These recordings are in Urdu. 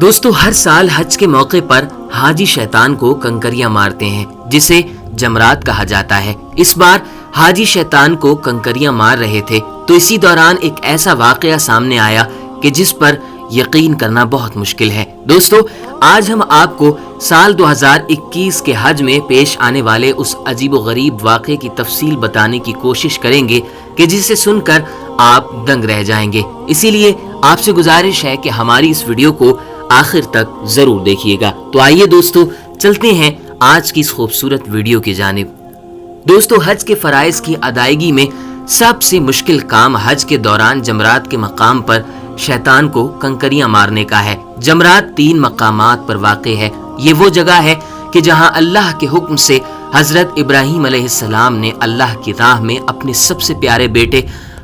دوستو ہر سال حج کے موقع پر حاجی شیطان کو کنکریاں مارتے ہیں جسے جمرات کہا جاتا ہے۔ اس بار حاجی شیطان کو کنکریاں مار رہے تھے تو اسی دوران ایک ایسا واقعہ سامنے آیا کہ جس پر یقین کرنا بہت مشکل ہے۔ دوستو آج ہم آپ کو سال 2021 کے حج میں پیش آنے والے اس عجیب و غریب واقعے کی تفصیل بتانے کی کوشش کریں گے کہ جسے سن کر آپ دنگ رہ جائیں گے۔ اسی لیے آپ سے گزارش ہے کہ ہماری اس ویڈیو کو آخر تک ضرور دیکھیے گا۔ تو آئیے دوستو چلتے ہیں آج کی اس خوبصورت ویڈیو کی جانب۔ دوستو حج کے فرائض کی ادائیگی میں سب سے مشکل کام حج کے دوران جمرات کے مقام پر شیطان کو کنکریاں مارنے کا ہے۔ جمرات 3 مقامات پر واقع ہے۔ یہ وہ جگہ ہے کہ جہاں اللہ کے حکم سے حضرت ابراہیم علیہ السلام نے اللہ کی راہ میں اپنے سب سے پیارے بیٹے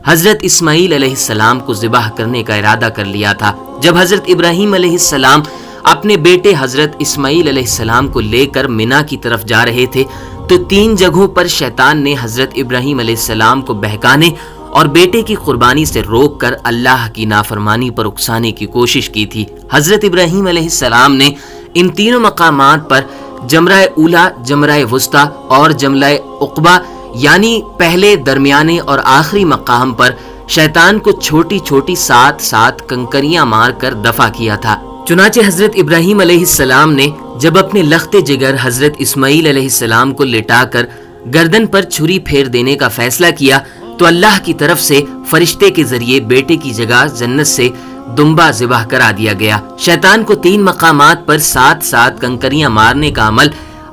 حضرت اسماعیل علیہ السلام کو ذبح کرنے کا ارادہ کر لیا تھا۔ جب حضرت ابراہیم علیہ السلام اپنے بیٹے حضرت اسماعیل علیہ السلام کو لے کر منا کی طرف جا رہے تھے تو 3 جگہوں پر شیطان نے حضرت ابراہیم علیہ السلام کو بہکانے اور بیٹے کی قربانی سے روک کر اللہ کی نافرمانی پر اکسانے کی کوشش کی تھی۔ حضرت ابراہیم علیہ السلام نے ان تینوں مقامات پر جمرہ اولا، جمرہ وسطیٰ اور جمرہ عقبہ یعنی پہلے، درمیانے اور آخری مقام پر شیطان کو چھوٹی چھوٹی 7 کنکریاں مار کر دفع کیا تھا۔ چنانچہ حضرت ابراہیم علیہ السلام نے جب اپنے لخت جگر حضرت اسماعیل علیہ السلام کو لٹا کر گردن پر چھری پھیر دینے کا فیصلہ کیا تو اللہ کی طرف سے فرشتے کے ذریعے بیٹے کی جگہ جنت سے دمبا ذبح کرا دیا گیا۔ شیطان کو 3 مقامات پر 7 کنکریاں مارنے کا عمل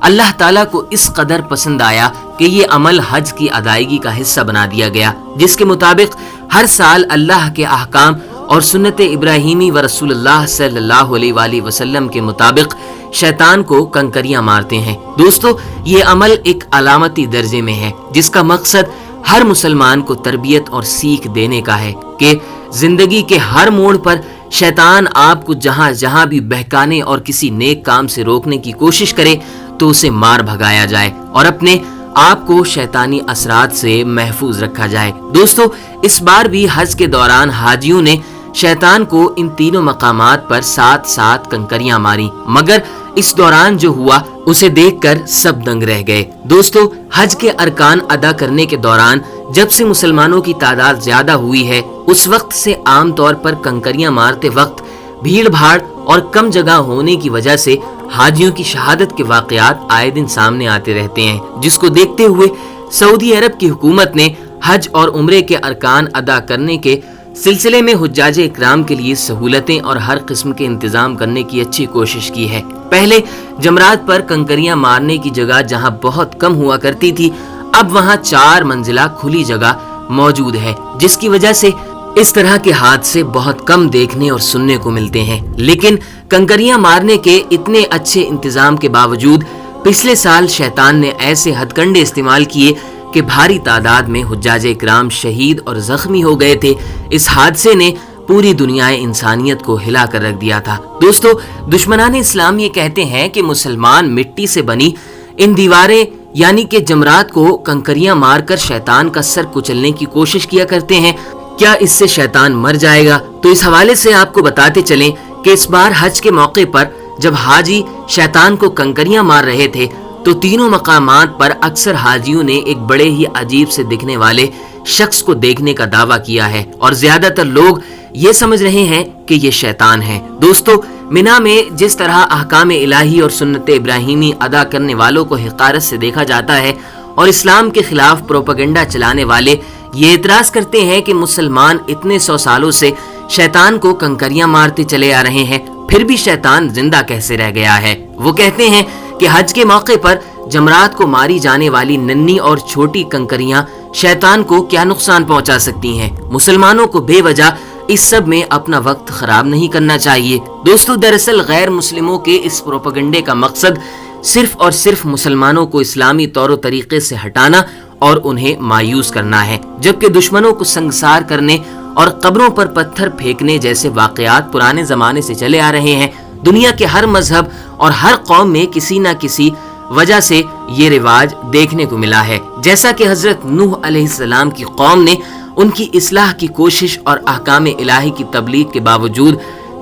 اللہ تعالیٰ کو اس قدر پسند آیا کہ یہ عمل حج کی ادائیگی کا حصہ بنا دیا گیا، جس کے مطابق ہر سال اللہ کے احکام اور سنت ابراہیمی و رسول اللہ صلی اللہ علیہ وآلہ وسلم کے مطابق شیطان کو کنکریاں مارتے ہیں۔ دوستو یہ عمل ایک علامتی درجے میں ہے جس کا مقصد ہر مسلمان کو تربیت اور سیکھ دینے کا ہے کہ زندگی کے ہر موڑ پر شیطان آپ کو جہاں جہاں بھی بہکانے اور کسی نیک کام سے روکنے کی کوشش کرے تو اسے مار بھگایا جائے اور اپنے آپ کو شیطانی اثرات سے محفوظ رکھا جائے۔ دوستو اس بار بھی حج کے دوران حاجیوں نے شیطان کو ان تینوں مقامات پر 7 کنکریاں ماری، مگر اس دوران جو ہوا اسے دیکھ کر سب دنگ رہ گئے۔ دوستو حج کے ارکان ادا کرنے کے دوران جب سے مسلمانوں کی تعداد زیادہ ہوئی ہے اس وقت سے عام طور پر کنکریاں مارتے وقت بھیڑ بھاڑ اور کم جگہ ہونے کی وجہ سے حاجیوں کی شہادت کے واقعات آئے دن سامنے آتے رہتے ہیں، جس کو دیکھتے ہوئے سعودی عرب کی حکومت نے حج اور عمرے کے ارکان ادا کرنے کے سلسلے میں حجاج اکرام کے لیے سہولتیں اور ہر قسم کے انتظام کرنے کی اچھی کوشش کی ہے۔ پہلے جمرات پر کنکریاں مارنے کی جگہ جہاں بہت کم ہوا کرتی تھی اب وہاں 4 منزلہ کھلی جگہ موجود ہے، جس کی وجہ سے اس طرح کے حادثے بہت کم دیکھنے اور سننے کو ملتے ہیں۔ لیکن کنکریاں مارنے کے اتنے اچھے انتظام کے باوجود پچھلے سال شیطان نے ایسے ہتھ کنڈے استعمال کیے کہ بھاری تعداد میں حجاج اکرام شہید اور زخمی ہو گئے تھے۔ اس حادثے نے پوری دنیا انسانیت کو ہلا کر رکھ دیا تھا۔ دوستو دشمنان اسلام یہ کہتے ہیں کہ مسلمان مٹی سے بنی ان دیواریں یعنی کہ جمرات کو کنکریاں مار کر شیطان کا سر کچلنے کی کوشش کیا کرتے ہیں۔ کیا اس سے شیطان مر جائے گا؟ تو اس حوالے سے آپ کو بتاتے چلیں کہ اس بار حج کے موقع پر جب حاجی شیطان کو کنکریاں مار رہے تھے تو تینوں مقامات پر اکثر حاجیوں نے ایک بڑے ہی عجیب سے دکھنے والے شخص کو دیکھنے کا دعویٰ کیا ہے اور زیادہ تر لوگ یہ سمجھ رہے ہیں کہ یہ شیطان ہے۔ دوستو منا میں جس طرح احکام الہی اور سنت ابراہیمی ادا کرنے والوں کو حقارت سے دیکھا جاتا ہے اور اسلام کے خلاف پروپیگنڈا چلانے والے یہ اعتراض کرتے ہیں کہ مسلمان اتنے 100 سالوں سے شیطان کو کنکریاں مارتے چلے آ رہے ہیں پھر بھی شیطان زندہ کیسے رہ گیا ہے۔ وہ کہتے ہیں کہ حج کے موقع پر جمرات کو ماری جانے والی ننھی اور چھوٹی کنکریاں شیطان کو کیا نقصان پہنچا سکتی ہیں۔ مسلمانوں کو بے وجہ اس سب میں اپنا وقت خراب نہیں کرنا چاہیے۔ دوستو دراصل غیر مسلموں کے اس پروپیگنڈے کا مقصد صرف اور صرف مسلمانوں کو اسلامی طور و طریقے سے ہٹانا اور انہیں مایوس کرنا ہے، جبکہ دشمنوں کو سنگسار کرنے اور قبروں پر پتھر پھینکنے جیسے واقعات پرانے زمانے سے چلے آ رہے ہیں۔ دنیا کے ہر مذہب اور ہر قوم میں کسی نہ کسی وجہ سے یہ رواج دیکھنے کو ملا ہے، جیسا کہ حضرت نوح علیہ السلام کی قوم نے ان کی اصلاح کی کوشش اور احکام الہی کی تبلیغ کے باوجود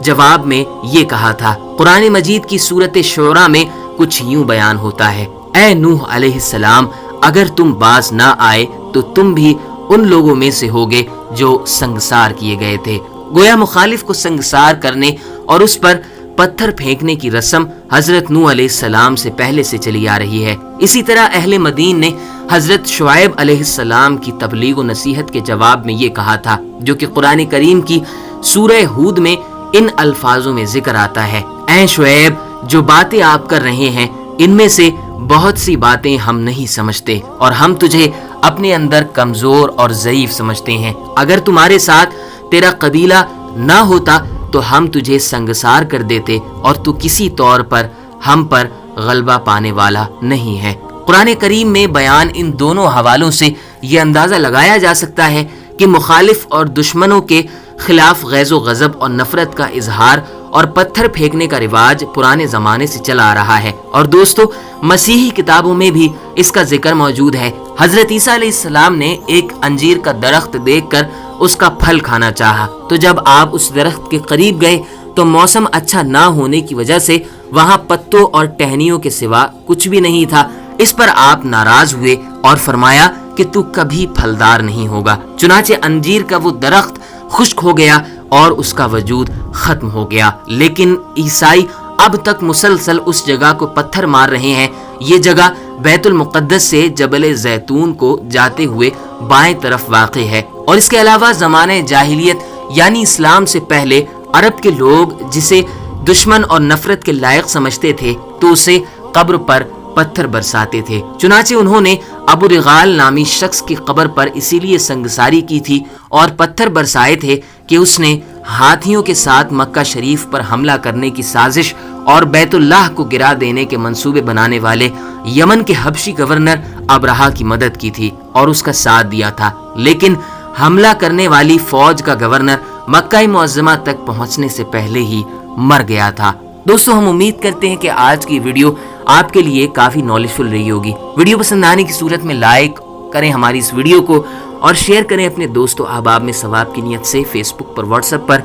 جواب میں یہ کہا تھا۔ قرآن مجید کی سورت شعراء میں کچھ یوں بیان ہوتا ہے، اے نوح علیہ السلام، اگر تم باز نہ آئے تو تم بھی ان لوگوں میں سے ہوگے جو سنگسار کیے گئے تھے۔ گویا مخالف کو سنگسار کرنے اور اس پر پتھر پھینکنے کی رسم حضرت نوح علیہ السلام سے پہلے سے چلی آ رہی ہے۔ اسی طرح اہل مدین نے حضرت شعیب علیہ السلام کی تبلیغ و نصیحت کے جواب میں یہ کہا تھا، جو کہ قرآن کریم کی سورہ ہود میں ان الفاظوں میں ذکر آتا ہے، اے شعیب، جو باتیں آپ کر رہے ہیں ان میں سے بہت سی باتیں ہم نہیں سمجھتے اور ہم تجھے اپنے اندر کمزور اور ضعیف سمجھتے ہیں۔ اگر تمہارے ساتھ تیرا قبیلہ نہ ہوتا تو ہم تجھے سنگسار کر دیتے اور تو کسی طور پر ہم پر غلبہ پانے والا نہیں ہے۔ قرآن کریم میں بیان ان دونوں حوالوں سے یہ اندازہ لگایا جا سکتا ہے کہ مخالف اور دشمنوں کے خلاف غیظ و غضب اور نفرت کا اظہار اور پتھر پھینکنے کا رواج پرانے زمانے سے چلا آ رہا ہے، اور دوستو مسیحی کتابوں میں بھی اس کا ذکر موجود ہے۔ حضرت عیسیٰ علیہ السلام نے ایک انجیر کا درخت دیکھ کر اس کا پھل کھانا چاہا، تو جب آپ اس درخت کے قریب گئے تو موسم اچھا نہ ہونے کی وجہ سے وہاں پتوں اور ٹہنیوں کے سوا کچھ بھی نہیں تھا۔ اس پر آپ ناراض ہوئے اور فرمایا کہ تو کبھی پھلدار نہیں ہوگا۔ چنانچہ انجیر کا وہ درخت خشک ہو گیا اور اس کا وجود ختم ہو گیا۔ لیکن عیسائی اب تک مسلسل اس جگہ کو پتھر مار رہے ہیں۔ یہ جگہ بیت المقدس سے جبل زیتون کو جاتے ہوئے بائیں طرف واقع ہے، اور اس کے علاوہ زمانے جاہلیت یعنی اسلام سے پہلے عرب کے لوگ جسے دشمن اور نفرت کے لائق سمجھتے تھے تو اسے قبر پر پتھر برساتے تھے۔ چنانچہ انہوں نے ابو رغال نامی شخص کی قبر پر اسی لیے سنگساری کی تھی اور پتھر برسائے تھے کہ اس نے ہاتھیوں کے ساتھ مکہ شریف پر حملہ کرنے کی سازش اور بیت اللہ کو گرا دینے کے منصوبے بنانے والے یمن کے حبشی گورنر ابرہا کی مدد کی تھی اور اس کا ساتھ دیا تھا، لیکن حملہ کرنے والی فوج کا گورنر مکہ معظمہ تک پہنچنے سے پہلے ہی مر گیا تھا۔ دوستو ہم امید کرتے ہیں کہ آج کی ویڈیو آپ کے لیے کافی نالج فل رہی ہوگی۔ ویڈیو پسند آنے کی صورت میں لائک کریں ہماری اس ویڈیو کو اور شیئر کریں اپنے دوست و احباب میں ثواب کی نیت سے۔ فیس بک پر، واٹس ایپ پر،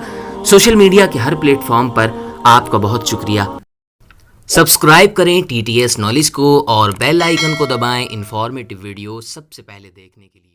سوشل میڈیا کے ہر پلیٹ فارم پر آپ کا بہت شکریہ۔ سبسکرائب کریں TTS نالج کو اور بیل آئیکن کو دبائیں انفارمیٹیو ویڈیو سب سے پہلے دیکھنے کے لیے۔